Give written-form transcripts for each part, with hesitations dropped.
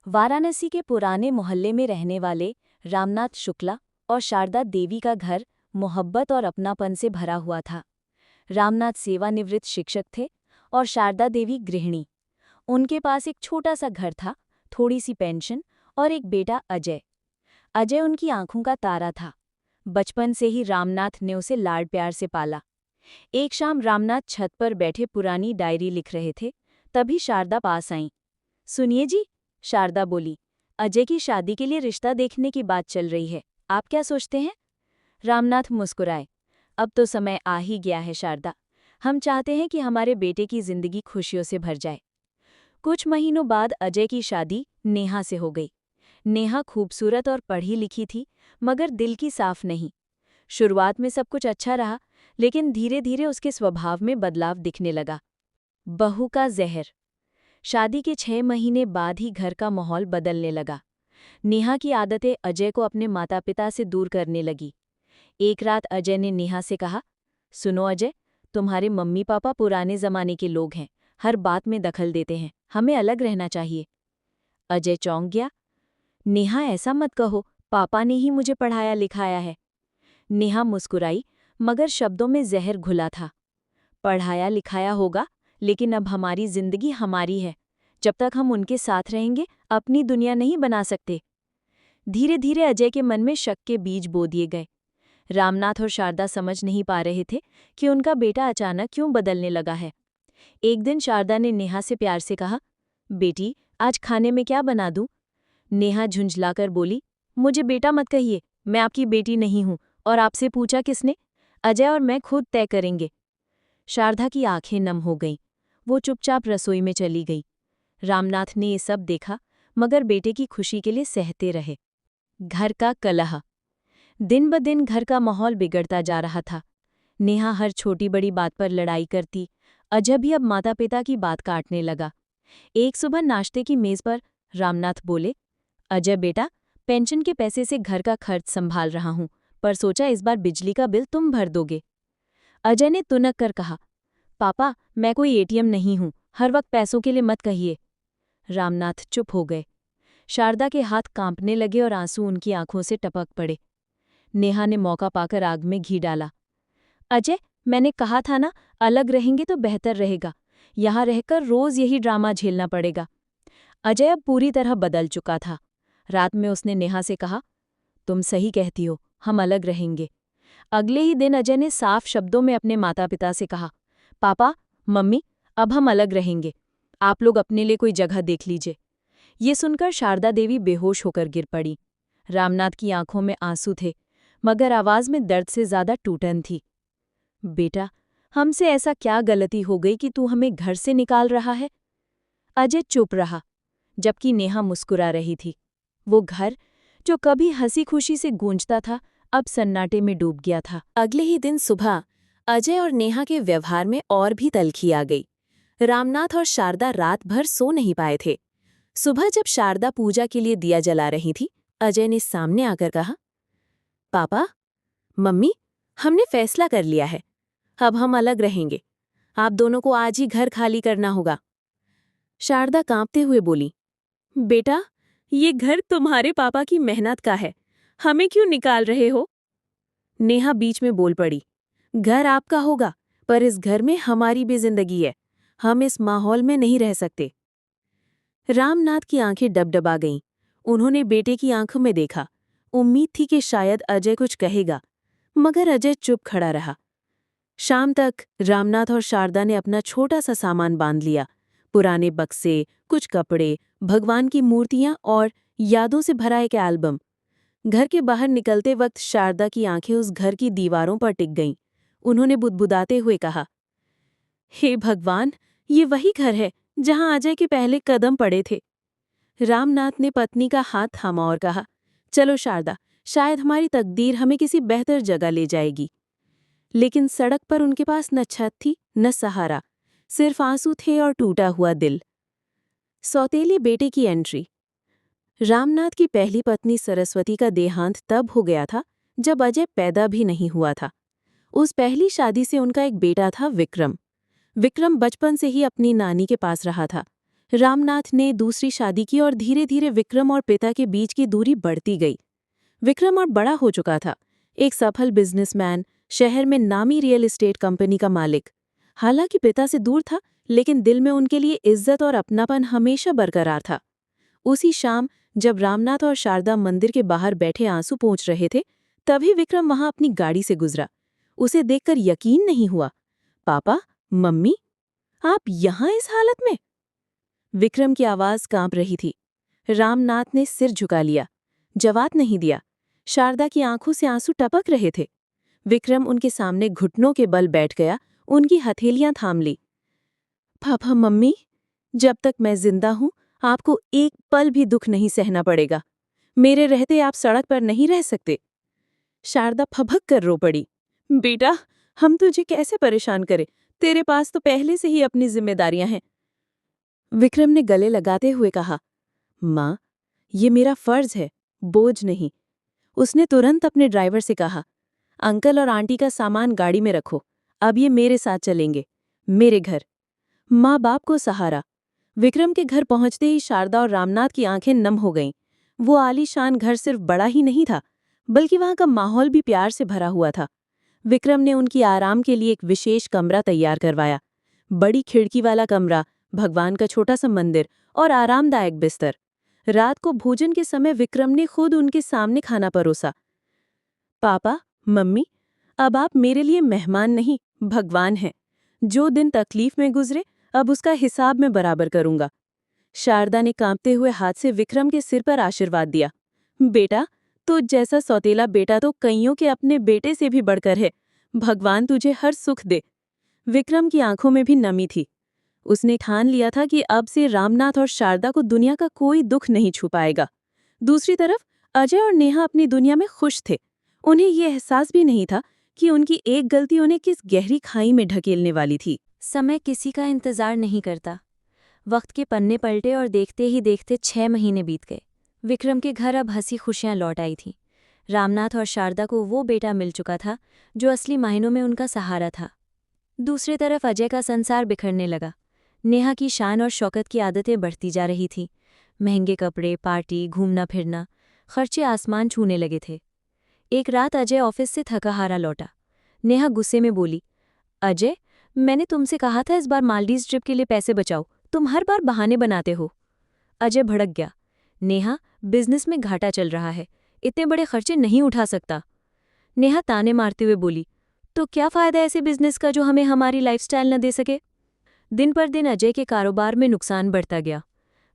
वाराणसी के पुराने मोहल्ले में रहने वाले रामनाथ शुक्ला और शारदा देवी का घर मोहब्बत और अपनापन से भरा हुआ था। रामनाथ सेवानिवृत्त शिक्षक थे और शारदा देवी गृहिणी। उनके पास एक छोटा सा घर था, थोड़ी सी पेंशन और एक बेटा अजय। अजय उनकी आंखों का तारा था। बचपन से ही रामनाथ ने उसे लाड प्यार से पाला। एक शाम रामनाथ छत पर बैठे पुरानी डायरी लिख रहे थे, तभी शारदा पास आईं। सुनिए जी, शारदा बोली, अजय की शादी के लिए रिश्ता देखने की बात चल रही है, आप क्या सोचते हैं? रामनाथ मुस्कुराए। अब तो समय आ ही गया है शारदा। हम चाहते हैं कि हमारे बेटे की जिंदगी खुशियों से भर जाए। कुछ महीनों बाद अजय की शादी नेहा से हो गई। नेहा खूबसूरत और पढ़ी लिखी थी, मगर दिल की साफ नहीं। शुरुआत में सब कुछ अच्छा रहा, लेकिन धीरे धीरे उसके स्वभाव में बदलाव दिखने लगा। बहू का जहर। शादी के 6 महीने बाद ही घर का माहौल बदलने लगा। नेहा की आदतें अजय को अपने माता पिता से दूर करने लगी। एक रात अजय ने नेहा से कहा, सुनो अजय, तुम्हारे मम्मी पापा पुराने जमाने के लोग हैं, हर बात में दखल देते हैं, हमें अलग रहना चाहिए। अजय चौंक गया। नेहा ऐसा मत कहो, पापा ने ही मुझे पढ़ाया लिखाया है। नेहा मुस्कुराई, मगर शब्दों में जहर घुला था। पढ़ाया लिखाया होगा, लेकिन अब हमारी जिंदगी हमारी है। जब तक हम उनके साथ रहेंगे, अपनी दुनिया नहीं बना सकते। धीरे धीरे अजय के मन में शक के बीज बो दिए गए। रामनाथ और शारदा समझ नहीं पा रहे थे कि उनका बेटा अचानक क्यों बदलने लगा है। एक दिन शारदा ने नेहा से प्यार से कहा, बेटी, आज खाने में क्या बना दूं? नेहा झुंझलाकर बोली, मुझे बेटा मत कहिए, मैं आपकी बेटी नहीं हूं, और आपसे पूछा किसने? अजय और मैं खुद तय करेंगे। शारदा की आंखें नम हो गईं। वो चुपचाप रसोई में चली गई। रामनाथ ने ये सब देखा, मगर बेटे की खुशी के लिए सहते रहे। घर का कलह। दिन ब दिन घर का माहौल बिगड़ता जा रहा था। नेहा हर छोटी बड़ी बात पर लड़ाई करती। अजय भी अब माता पिता की बात काटने लगा। एक सुबह नाश्ते की मेज पर रामनाथ बोले, अजय बेटा, पेंशन के पैसे से घर का खर्च संभाल रहा हूं, पर सोचा इस बार बिजली का बिल तुम भर दोगे। अजय ने तुनक कर कहा, पापा, मैं कोई एटीएम नहीं हूं, हर वक्त पैसों के लिए मत कहिए। रामनाथ चुप हो गए। शारदा के हाथ कांपने लगे और आंसू उनकी आंखों से टपक पड़े। नेहा ने मौका पाकर आग में घी डाला। अजय, मैंने कहा था ना, अलग रहेंगे तो बेहतर रहेगा। यहां रहकर रोज यही ड्रामा झेलना पड़ेगा। अजय अब पूरी तरह बदल चुका था। रात में उसने नेहा से कहा, तुम सही कहती हो, हम अलग रहेंगे। अगले ही दिन अजय ने साफ शब्दों में अपने माता पिता से कहा, पापा, मम्मी, अब हम अलग रहेंगे। आप लोग अपने लिए कोई जगह देख लीजिए। ये सुनकर शारदा देवी बेहोश होकर गिर पड़ी। रामनाथ की आंखों में आंसू थे, मगर आवाज में दर्द से ज्यादा टूटन थी। बेटा, हमसे ऐसा क्या गलती हो गई कि तू हमें घर से निकाल रहा है? अजय चुप रहा, जबकि नेहा मुस्कुरा रही थी। वो घर, जो कभी हंसी खुशी से गूंजता था, अब सन्नाटे में डूब गया था। अगले ही दिन सुबह अजय और नेहा के व्यवहार में और भी तल्खी आ गई। रामनाथ और शारदा रात भर सो नहीं पाए थे। सुबह जब शारदा पूजा के लिए दिया जला रही थी, अजय ने सामने आकर कहा, पापा, मम्मी, हमने फैसला कर लिया है। अब हम अलग रहेंगे। आप दोनों को आज ही घर खाली करना होगा। शारदा कांपते हुए बोली, बेटा, ये घर तुम्हारे पापा की मेहनत का है, हमें क्यों निकाल रहे हो? नेहा बीच में बोल पड़ी, घर आपका होगा, पर इस घर में हमारी भी जिंदगी है। हम इस माहौल में नहीं रह सकते। रामनाथ की आंखें डबडबा गईं। उन्होंने बेटे की आंखों में देखा। उम्मीद थी कि शायद अजय कुछ कहेगा, मगर अजय चुप खड़ा रहा। शाम तक रामनाथ और शारदा ने अपना छोटा सा सामान बांध लिया। पुराने बक्से, कुछ कपड़े, भगवान की मूर्तियां और यादों से भरा एक एल्बम। घर के बाहर निकलते वक्त शारदा की आंखें उस घर की दीवारों पर टिक गईं। उन्होंने बुदबुदाते हुए कहा, हे भगवान, ये वही घर है जहां अजय के पहले कदम पड़े थे। रामनाथ ने पत्नी का हाथ थामा और कहा, चलो शारदा, शायद हमारी तकदीर हमें किसी बेहतर जगह ले जाएगी। लेकिन सड़क पर उनके पास न छत थी, न सहारा, सिर्फ आंसू थे और टूटा हुआ दिल। सौतेले बेटे की एंट्री। रामनाथ की पहली पत्नी सरस्वती का देहांत तब हो गया था जब अजय पैदा भी नहीं हुआ था। उस पहली शादी से उनका एक बेटा था, विक्रम। विक्रम बचपन से ही अपनी नानी के पास रहा था। रामनाथ ने दूसरी शादी की और धीरे धीरे विक्रम और पिता के बीच की दूरी बढ़ती गई। विक्रम अब बड़ा हो चुका था, एक सफल बिजनेसमैन, शहर में नामी रियल एस्टेट कंपनी का मालिक। हालांकि पिता से दूर था, लेकिन दिल में उनके लिए इज्जत और अपनापन हमेशा बरकरार था। उसी शाम जब रामनाथ और शारदा मंदिर के बाहर बैठे आंसू पोंछ रहे थे, तभी विक्रम वहां अपनी गाड़ी से गुजरा। उसे देखकर यकीन नहीं हुआ। पापा, मम्मी, आप यहाँ इस हालत में? विक्रम की आवाज कांप रही थी। रामनाथ ने सिर झुका लिया, जवाब नहीं दिया। शारदा की आंखों से आंसू टपक रहे थे। विक्रम उनके सामने घुटनों के बल बैठ गया, उनकी हथेलियां थाम ली। पापा, मम्मी, जब तक मैं जिंदा हूं, आपको एक पल भी दुख नहीं सहना पड़ेगा। मेरे रहते आप सड़क पर नहीं रह सकते। शारदा फभक कर रो पड़ी। बेटा, हम तुझे कैसे परेशान करें? तेरे पास तो पहले से ही अपनी जिम्मेदारियां हैं। विक्रम ने गले लगाते हुए कहा, माँ, ये मेरा फर्ज है, बोझ नहीं। उसने तुरंत अपने ड्राइवर से कहा, अंकल और आंटी का सामान गाड़ी में रखो, अब ये मेरे साथ चलेंगे, मेरे घर। माँ बाप को सहारा। विक्रम के घर पहुंचते ही शारदा और रामनाथ की आंखें नम हो गईं। वो आलीशान घर सिर्फ बड़ा ही नहीं था, बल्कि वहां का माहौल भी प्यार से भरा हुआ था। विक्रम ने उनकी आराम के लिए एक विशेष कमरा तैयार करवाया। बड़ी खिड़की वाला कमरा, भगवान का छोटा सा मंदिर और आरामदायक बिस्तर। रात को भोजन के समय विक्रम ने खुद उनके सामने खाना परोसा। पापा, मम्मी, अब आप मेरे लिए मेहमान नहीं, भगवान हैं। जो दिन तकलीफ में गुजरे, अब उसका हिसाब मैं बराबर करूंगा। शारदा ने कांपते हुए हाथ से विक्रम के सिर पर आशीर्वाद दिया। बेटा, तुझ जैसा सौतेला बेटा तो कईयों के अपने बेटे से भी बढ़कर है। भगवान तुझे हर सुख दे। विक्रम की आंखों में भी नमी थी। उसने ठान लिया था कि अब से रामनाथ और शारदा को दुनिया का कोई दुख नहीं छू पाएगा। दूसरी तरफ अजय और नेहा अपनी दुनिया में खुश थे। उन्हें ये एहसास भी नहीं था कि उनकी एक गलती उन्हें किस गहरी खाई में ढकेलने वाली थी। समय किसी का इंतजार नहीं करता। वक्त के पन्ने पलटे और देखते ही देखते 6 महीने बीत गए। विक्रम के घर अब हंसी खुशियां लौट आई थीं। रामनाथ और शारदा को वो बेटा मिल चुका था जो असली मायनों में उनका सहारा था। दूसरी तरफ अजय का संसार बिखरने लगा। नेहा की शान और शौकत की आदतें बढ़ती जा रही थीं। महंगे कपड़े, पार्टी, घूमना फिरना, खर्चे आसमान छूने लगे थे। एक रात अजय ऑफिस से थका हारा लौटा। नेहा गुस्से में बोली, अजय, मैंने तुमसे कहा था इस बार मालदीव्स ट्रिप के लिए पैसे बचाओ, तुम हर बार बहाने बनाते हो। अजय भड़क गया। नेहा, बिजनेस में घाटा चल रहा है, इतने बड़े खर्चे नहीं उठा सकता। नेहा ताने मारते हुए बोली, तो क्या फायदा ऐसे बिजनेस का जो हमें हमारी लाइफस्टाइल न दे सके। दिन पर दिन अजय के कारोबार में नुकसान बढ़ता गया।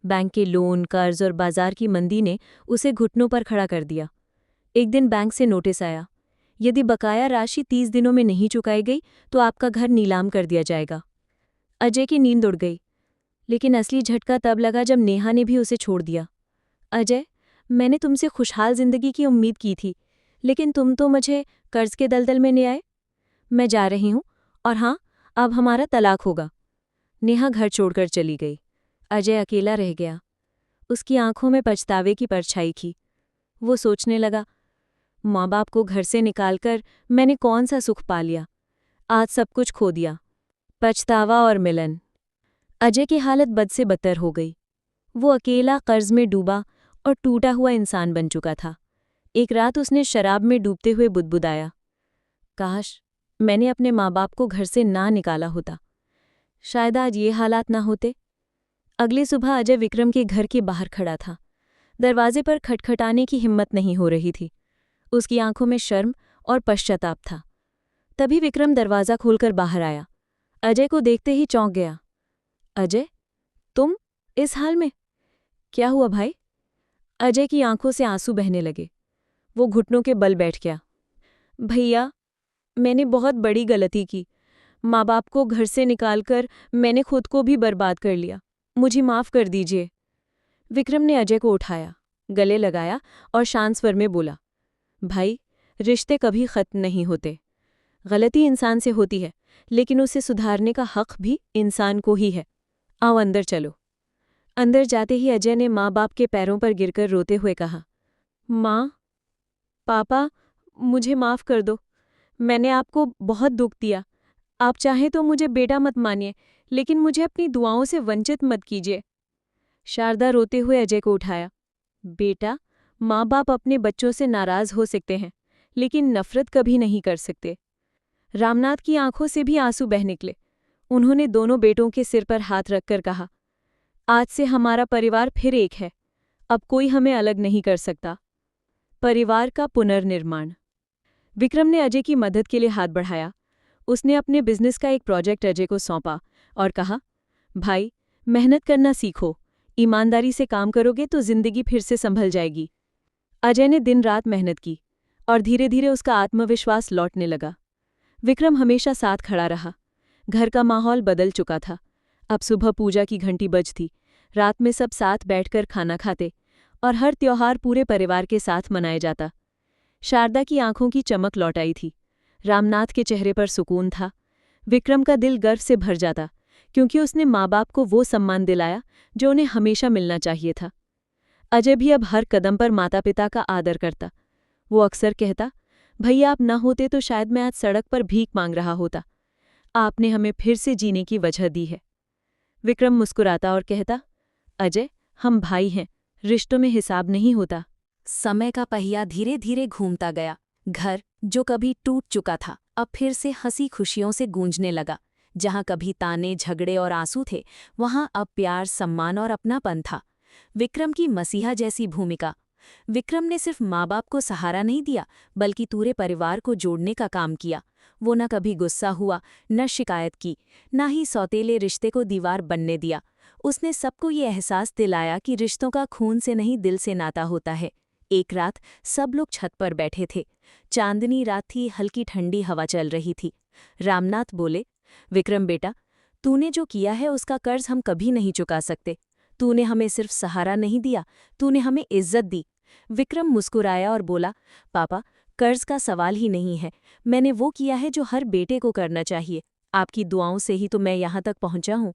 बैंक के लोन, कर्ज और बाजार की मंदी ने उसे घुटनों पर खड़ा कर दिया। एक दिन बैंक से नोटिस आया, यदि बकाया राशि 30 दिनों में नहीं चुकाई गई तो आपका घर नीलाम कर दिया जाएगा। अजय की नींद उड़ गई, लेकिन असली झटका तब लगा जब नेहा ने भी उसे छोड़ दिया। अजय, मैंने तुमसे खुशहाल जिंदगी की उम्मीद की थी, लेकिन तुम तो मुझे कर्ज के दलदल में ले आए। मैं जा रही हूँ, और हाँ, अब हमारा तलाक होगा। नेहा घर छोड़कर चली गई। अजय अकेला रह गया। उसकी आंखों में पछतावे की परछाई थी। वो सोचने लगा, माँ बाप को घर से निकालकर मैंने कौन सा सुख पा लिया। आज सब कुछ खो दिया। पछतावा और मिलन। अजय की हालत बद से बदतर हो गई। वो अकेला, कर्ज में डूबा और टूटा हुआ इंसान बन चुका था। एक रात उसने शराब में डूबते हुए बुदबुदाया, काश मैंने अपने माँ बाप को घर से ना निकाला होता, शायद आज ये हालात ना होते। अगली सुबह अजय विक्रम के घर के बाहर खड़ा था। दरवाजे पर खटखटाने की हिम्मत नहीं हो रही थी। उसकी आंखों में शर्म और पश्चाताप था। तभी विक्रम दरवाज़ा खोलकर बाहर आया। अजय को देखते ही चौंक गया। अजय, तुम इस हाल में? क्या हुआ भाई? अजय की आंखों से आंसू बहने लगे। वो घुटनों के बल बैठ गया। भैया, मैंने बहुत बड़ी गलती की। माँ बाप को घर से निकालकर मैंने खुद को भी बर्बाद कर लिया। मुझे माफ़ कर दीजिए। विक्रम ने अजय को उठाया, गले लगाया और शांत स्वर में बोला, भाई, रिश्ते कभी खत्म नहीं होते। गलती इंसान से होती है, लेकिन उसे सुधारने का हक भी इंसान को ही है। आओ अंदर चलो। अंदर जाते ही अजय ने माँ बाप के पैरों पर गिरकर रोते हुए कहा, माँ, पापा, मुझे माफ़ कर दो। मैंने आपको बहुत दुख दिया। आप चाहें तो मुझे बेटा मत मानिए, लेकिन मुझे अपनी दुआओं से वंचित मत कीजिए। शारदा रोते हुए अजय को उठाया। बेटा, माँ बाप अपने बच्चों से नाराज हो सकते हैं, लेकिन नफरत कभी नहीं कर सकते। रामनाथ की आंखों से भी आंसू बह निकले। उन्होंने दोनों बेटों के सिर पर हाथ रखकर कहा, आज से हमारा परिवार फिर एक है। अब कोई हमें अलग नहीं कर सकता। परिवार का पुनर्निर्माण। विक्रम ने अजय की मदद के लिए हाथ बढ़ाया। उसने अपने बिजनेस का एक प्रोजेक्ट अजय को सौंपा और कहा, भाई, मेहनत करना सीखो। ईमानदारी से काम करोगे तो जिंदगी फिर से संभल जाएगी। अजय ने दिन रात मेहनत की और धीरे धीरे उसका आत्मविश्वास लौटने लगा। विक्रम हमेशा साथ खड़ा रहा। घर का माहौल बदल चुका था। अब सुबह पूजा की घंटी बजती, रात में सब साथ बैठकर खाना खाते और हर त्योहार पूरे परिवार के साथ मनाया जाता। शारदा की आंखों की चमक लौट आई थी। रामनाथ के चेहरे पर सुकून था। विक्रम का दिल गर्व से भर जाता, क्योंकि उसने माँ बाप को वो सम्मान दिलाया जो उन्हें हमेशा मिलना चाहिए था। अजय भी अब हर कदम पर माता पिता का आदर करता। वो अक्सर कहता, भैया आप न होते तो शायद मैं आज सड़क पर भीख मांग रहा होता। आपने हमें फिर से जीने की वजह दी है। विक्रम मुस्कुराता और कहता, अजय, हम भाई हैं, रिश्तों में हिसाब नहीं होता। समय का पहिया धीरे धीरे घूमता गया। घर, जो कभी टूट चुका था, अब फिर से हंसी खुशियों से गूंजने लगा। जहां कभी ताने, झगड़े और आंसू थे, वहां अब प्यार, सम्मान और अपनापन था। विक्रम की मसीहा जैसी भूमिका। विक्रम ने सिर्फ माँ बाप को सहारा नहीं दिया, बल्कि पूरे परिवार को जोड़ने का काम किया। वो न कभी गुस्सा हुआ, न शिकायत की, न ही सौतेले रिश्ते को दीवार बनने दिया। उसने सबको ये एहसास दिलाया कि रिश्तों का खून से नहीं, दिल से नाता होता है। एक रात सब लोग छत पर बैठे थे। चांदनी रात थी, हल्की ठंडी हवा चल रही थी। रामनाथ बोले, विक्रम बेटा, तूने जो किया है उसका कर्ज हम कभी नहीं चुका सकते। तूने हमें सिर्फ सहारा नहीं दिया, तूने हमें इज्जत दी। विक्रम मुस्कुराया और बोला, पापा, कर्ज का सवाल ही नहीं है। मैंने वो किया है जो हर बेटे को करना चाहिए। आपकी दुआओं से ही तो मैं यहाँ तक पहुँचा हूँ।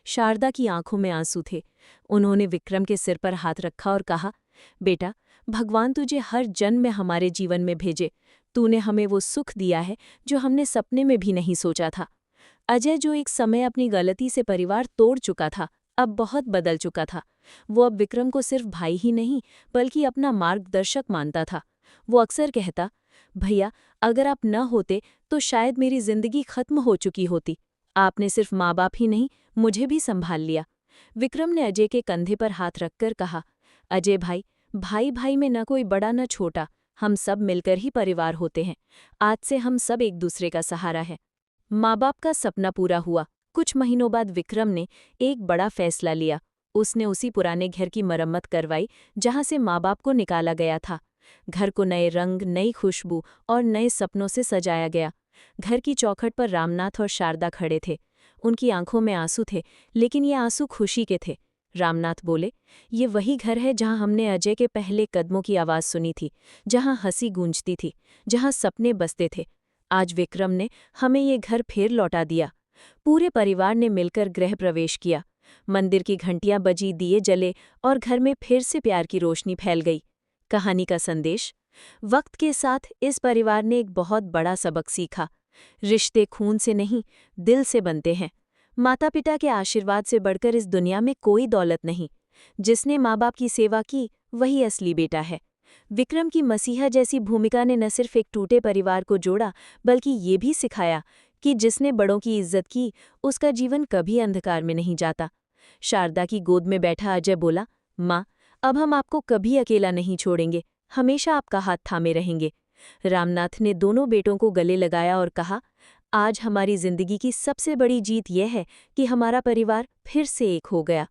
शारदा की आंखों में आंसू थे। उन्होंने विक्रम के सिर पर हाथ रखा और कहा, बेटा, भगवान तुझे हर जन्म में हमारे जीवन में भेजे। तूने हमें वो सुख दिया है जो हमने सपने में भी नहीं सोचा था। अजय, जो एक समय अपनी गलती से परिवार तोड़ चुका था, अब बहुत बदल चुका था। वो अब विक्रम को सिर्फ भाई ही नहीं, बल्कि अपना मार्गदर्शक मानता था। वो अक्सर कहता, भैया, अगर आप न होते तो शायद मेरी जिंदगी खत्म हो चुकी होती। आपने सिर्फ माँ बाप ही नहीं, मुझे भी संभाल लिया। विक्रम ने अजय के कंधे पर हाथ रखकर कहा, अजय भाई, भाई भाई में न कोई बड़ा न छोटा, हम सब मिलकर ही परिवार होते हैं। आज से हम सब एक दूसरे का सहारा है। माँ बाप का सपना पूरा हुआ। कुछ महीनों बाद विक्रम ने एक बड़ा फैसला लिया। उसने उसी पुराने घर की मरम्मत करवाई जहां से माँ बाप को निकाला गया था। घर को नए रंग, नई खुशबू और नए सपनों से सजाया गया। घर की चौखट पर रामनाथ और शारदा खड़े थे। उनकी आंखों में आंसू थे, लेकिन ये आंसू खुशी के थे। रामनाथ बोले, ये वही घर है जहां हमने अजय के पहले कदमों की आवाज़ सुनी थी, जहां हंसी गूंजती थी, जहां सपने बसते थे। आज विक्रम ने हमें ये घर फिर लौटा दिया। पूरे परिवार ने मिलकर गृह प्रवेश किया। मंदिर की घंटियां बजी, दिए जले और घर में फिर से प्यार की रोशनी फैल गई। कहानी का संदेश। वक्त के साथ इस परिवार ने एक बहुत बड़ा सबक सीखा। रिश्ते खून से नहीं, दिल से बनते हैं। माता पिता के आशीर्वाद से बढ़कर इस दुनिया में कोई दौलत नहीं। जिसने माँ बाप की सेवा की, वही असली बेटा है। विक्रम की मसीहा जैसी भूमिका ने न सिर्फ एक टूटे परिवार को जोड़ा, बल्कि ये भी सिखाया कि जिसने बड़ों की इज्जत की, उसका जीवन कभी अंधकार में नहीं जाता। शारदा की गोद में बैठा अजय बोला, माँ, अब हम आपको कभी अकेला नहीं छोड़ेंगे, हमेशा आपका हाथ थामे रहेंगे। रामनाथ ने दोनों बेटों को गले लगाया और कहा, आज हमारी जिंदगी की सबसे बड़ी जीत यह है कि हमारा परिवार फिर से एक हो गया।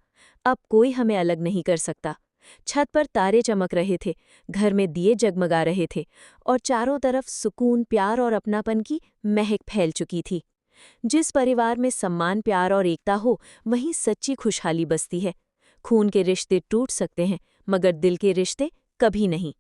अब कोई हमें अलग नहीं कर सकता। छत पर तारे चमक रहे थे, घर में दिए जगमगा रहे थे और चारों तरफ सुकून, प्यार और अपनापन की महक फैल चुकी थी। जिस परिवार में सम्मान, प्यार और एकता हो, वहीं सच्ची खुशहाली बसती है। खून के रिश्ते टूट सकते हैं, मगर दिल के रिश्ते कभी नहीं।